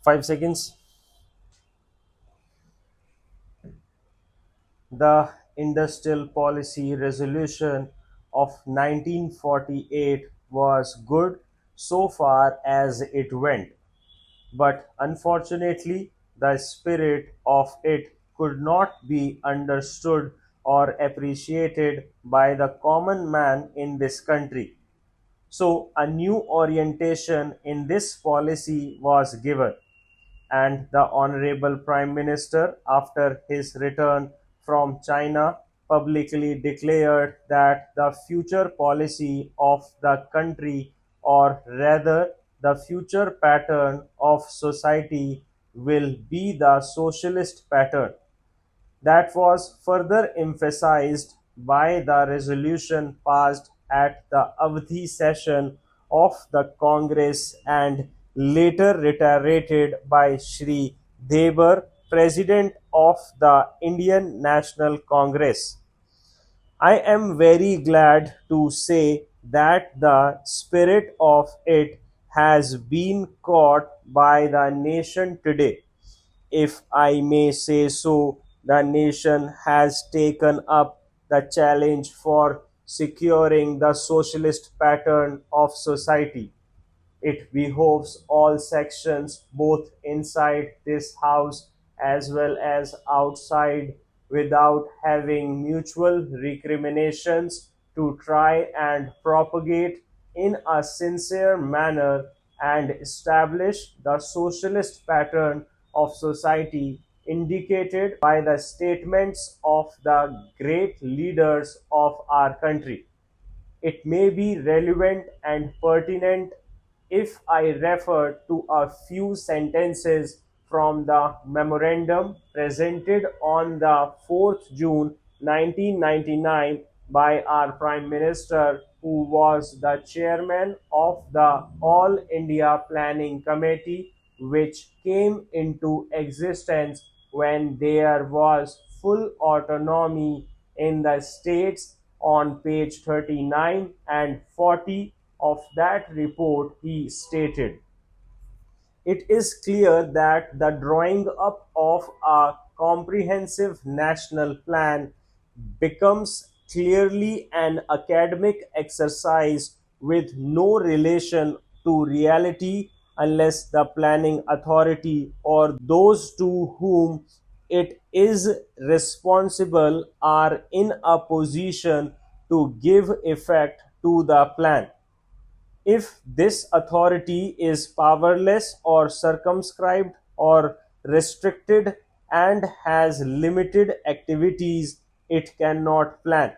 5 seconds. The Industrial Policy Resolution of 1948 was good so far as it went, but unfortunately, the spirit of it could not be understood or appreciated by the common man in this country. So, a new orientation in this policy was given, and the Honorable Prime Minister, after his return from China, publicly declared that the future policy of the country, or rather the future pattern of society, will be the socialist pattern. That was further emphasized by the resolution passed at the Avdhi session of the Congress and later reiterated by Shri Debar, President of the Indian National Congress. I am very glad to say that the spirit of it has been caught by the nation today. If I may say so, the nation has taken up the challenge for securing the socialist pattern of society. It behoves all sections, both inside this House as well as outside, without having mutual recriminations, to try and propagate in a sincere manner and establish the socialist pattern of society indicated by the statements of the great leaders of our country. It may be relevant and pertinent if I refer to a few sentences from the memorandum presented on the 4th June 1999 by our Prime Minister, who was the chairman of the All India Planning Committee, which came into existence when there was full autonomy in the states. On page 39 and 40 of that report, he stated, "It is clear that the drawing up of a comprehensive national plan becomes clearly an academic exercise with no relation to reality unless the planning authority or those to whom it is responsible are in a position to give effect to the plan. If this authority is powerless or circumscribed or restricted and has limited activities, it cannot plan.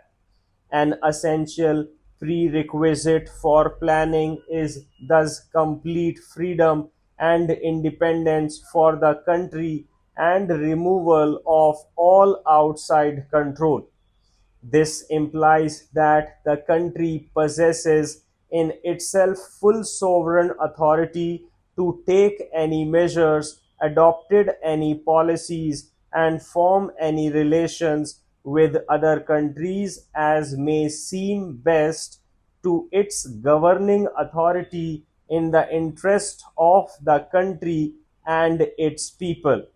An essential prerequisite for planning is thus complete freedom and independence for the country and removal of all outside control. This implies that the country possesses in itself full sovereign authority to take any measures, adopted any policies, and form any relations with other countries as may seem best to its governing authority in the interest of the country and its people.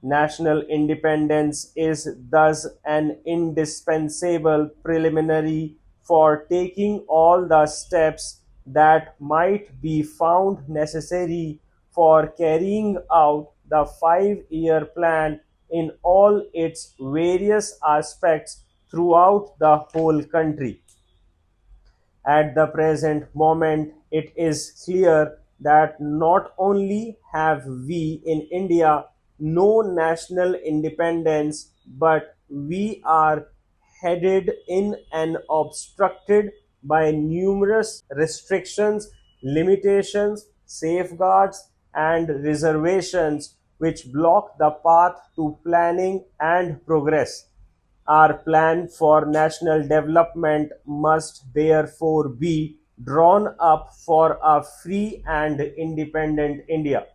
National independence is thus an indispensable preliminary for taking all the steps that might be found necessary for carrying out the 5 year plan in all its various aspects throughout the whole country. At the present moment, it is clear that not only have we in India no national independence, but we are headed in and obstructed by numerous restrictions, limitations, safeguards, and reservations which block the path to planning and progress. Our plan for national development must therefore be drawn up for a free and independent India.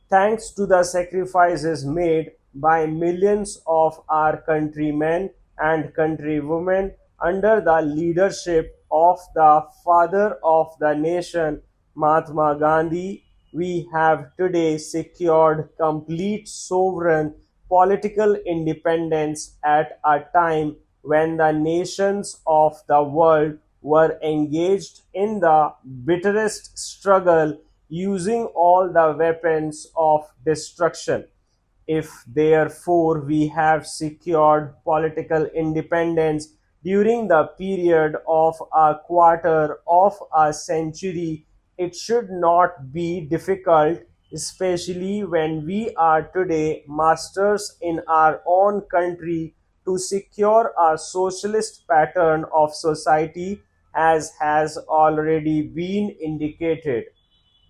Thanks to the sacrifices made by millions of our countrymen and countrywomen under the leadership of the father of the nation, Mahatma Gandhi, we have today secured complete sovereign political independence at a time when the nations of the world were engaged in the bitterest struggle using all the weapons of destruction. If therefore we have secured political independence during the period of a quarter of a century, it should not be difficult, especially when we are today masters in our own country, to secure a socialist pattern of society as has already been indicated.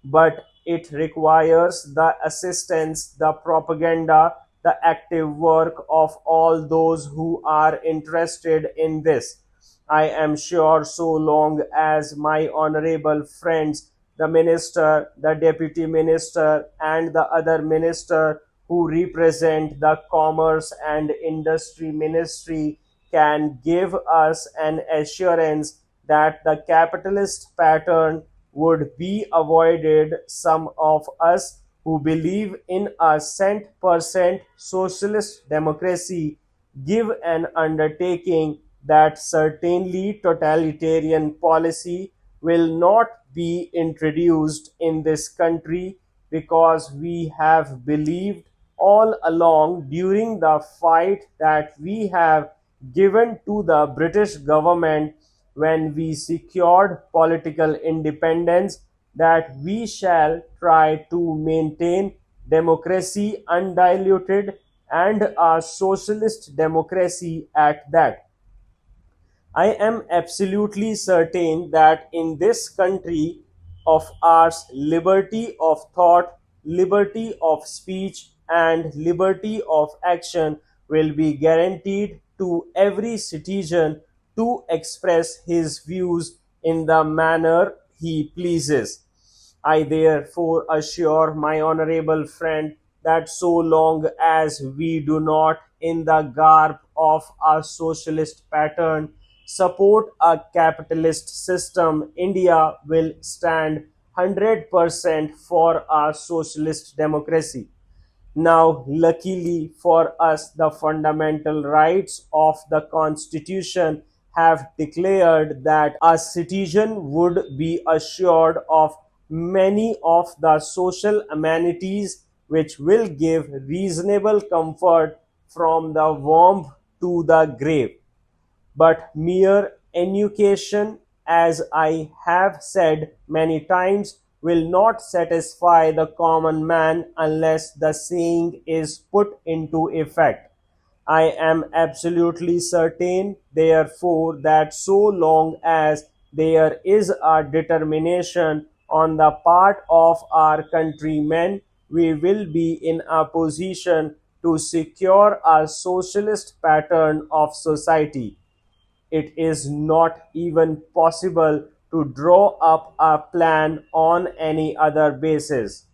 But it requires the assistance, the propaganda, the active work of all those who are interested in this. I am sure so long as my honorable friends, the minister, the deputy minister, and the other minister who represent the commerce and industry ministry can give us an assurance that the capitalist pattern would be avoided, some of us who believe in a cent-per-cent socialist democracy give an undertaking that certainly totalitarian policy will not be introduced in this country, because we have believed all along during the fight that we have given to the British government when we secured political independence, that we shall try to maintain democracy undiluted, and a socialist democracy at that. I am absolutely certain that in this country of ours, liberty of thought, liberty of speech, and liberty of action will be guaranteed to every citizen to express his views in the manner he pleases. I therefore assure my honorable friend that so long as we do not, in the garb of a socialist pattern, support a capitalist system, India will stand 100% for a socialist democracy. Now, luckily for us, the fundamental rights of the Constitution have declared that a citizen would be assured of many of the social amenities which will give reasonable comfort from the womb to the grave. But mere education, as I have said many times, will not satisfy the common man unless the saying is put into effect. I am absolutely certain, therefore, that so long as there is a determination on the part of our countrymen, we will be in a position to secure a socialist pattern of society. It is not even possible to draw up a plan on any other basis.